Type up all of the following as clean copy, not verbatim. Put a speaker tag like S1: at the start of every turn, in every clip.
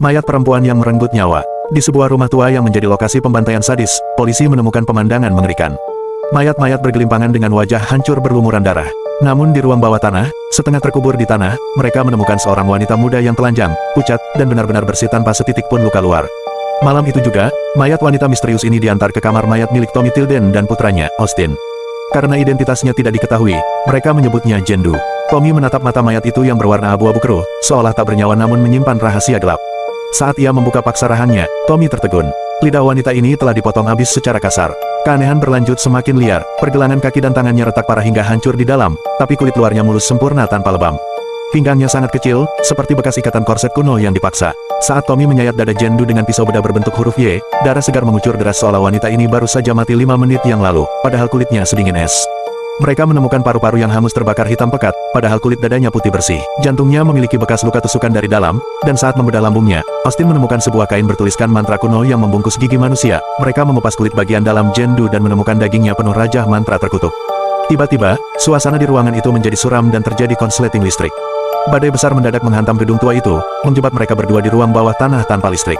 S1: Mayat perempuan yang merenggut nyawa. Di sebuah rumah tua yang menjadi lokasi pembantaian sadis, polisi menemukan pemandangan mengerikan. Mayat-mayat bergelimpangan dengan wajah hancur berlumuran darah. Namun di ruang bawah tanah, setengah terkubur di tanah, mereka menemukan seorang wanita muda yang telanjang, pucat, dan benar-benar bersih tanpa setitik pun luka luar. Malam itu juga, mayat wanita misterius ini diantar ke kamar mayat milik Tommy Tilden dan putranya, Austin. Karena identitasnya tidak diketahui, mereka menyebutnya Jendu. Tommy menatap mata mayat itu yang berwarna abu-abu keruh, seolah tak bernyawa namun menyimpan rahasia gelap. Saat ia membuka paksa rahangnya, Tommy tertegun. Lidah wanita ini telah dipotong habis secara kasar. Keanehan berlanjut semakin liar, pergelangan kaki dan tangannya retak parah hingga hancur di dalam, tapi kulit luarnya mulus sempurna tanpa lebam. Pinggangnya sangat kecil, seperti bekas ikatan korset kuno yang dipaksa. Saat Tommy menyayat dada Jendu dengan pisau bedah berbentuk huruf Y, darah segar mengucur deras seolah wanita ini baru saja mati 5 menit yang lalu, padahal kulitnya sedingin es. Mereka menemukan paru-paru yang hangus terbakar hitam pekat, padahal kulit dadanya putih bersih. Jantungnya memiliki bekas luka tusukan dari dalam, dan saat membedah lambungnya, Austin menemukan sebuah kain bertuliskan mantra kuno yang membungkus gigi manusia. Mereka mengupas kulit bagian dalam Jendu dan menemukan dagingnya penuh rajah mantra terkutuk. Tiba-tiba, suasana di ruangan itu menjadi suram dan terjadi konsleting listrik. Badai besar mendadak menghantam gedung tua itu, menjebak mereka berdua di ruang bawah tanah tanpa listrik.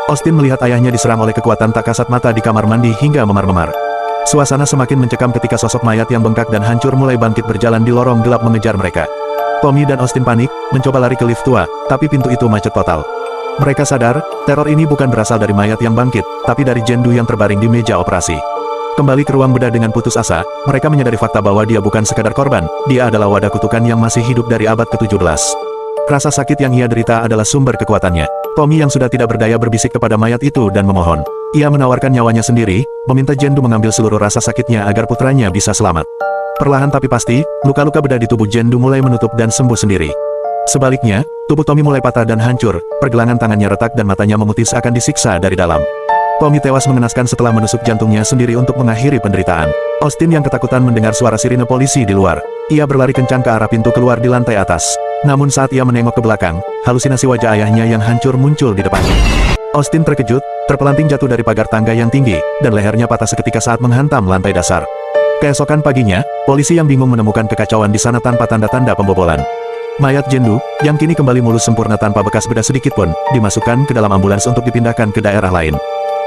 S1: Austin melihat ayahnya diserang oleh kekuatan tak kasat mata di kamar mandi hingga memar-memar. Suasana semakin mencekam ketika sosok mayat yang bengkak dan hancur mulai bangkit berjalan di lorong gelap mengejar mereka. Tommy dan Austin panik, mencoba lari ke lift tua, tapi pintu itu macet total. Mereka sadar, teror ini bukan berasal dari mayat yang bangkit, tapi dari Jendu yang terbaring di meja operasi. Kembali ke ruang bedah dengan putus asa, mereka menyadari fakta bahwa dia bukan sekadar korban, dia adalah wadah kutukan yang masih hidup dari abad ke-17. Rasa sakit yang ia derita adalah sumber kekuatannya. Tommy yang sudah tidak berdaya berbisik kepada mayat itu dan memohon. Ia menawarkan nyawanya sendiri, meminta Jendu mengambil seluruh rasa sakitnya agar putranya bisa selamat. Perlahan tapi pasti, luka-luka bedah di tubuh Jendu mulai menutup dan sembuh sendiri. Sebaliknya, tubuh Tommy mulai patah dan hancur, pergelangan tangannya retak dan matanya memutih seakan disiksa dari dalam. Tommy tewas mengenaskan setelah menusuk jantungnya sendiri untuk mengakhiri penderitaan. Austin yang ketakutan mendengar suara sirine polisi di luar. Ia berlari kencang ke arah pintu keluar di lantai atas. Namun saat ia menengok ke belakang, halusinasi wajah ayahnya yang hancur muncul di depannya. Austin terkejut, terpelanting jatuh dari pagar tangga yang tinggi, dan lehernya patah seketika saat menghantam lantai dasar. Keesokan paginya, polisi yang bingung menemukan kekacauan di sana tanpa tanda-tanda pembobolan. Mayat Jendu, yang kini kembali mulus sempurna tanpa bekas bedah sedikitpun, dimasukkan ke dalam ambulans untuk dipindahkan ke daerah lain.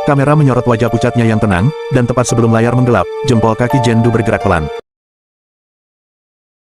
S1: Kamera menyorot wajah pucatnya yang tenang, dan tepat sebelum layar menggelap, jempol kaki Jendu bergerak pelan.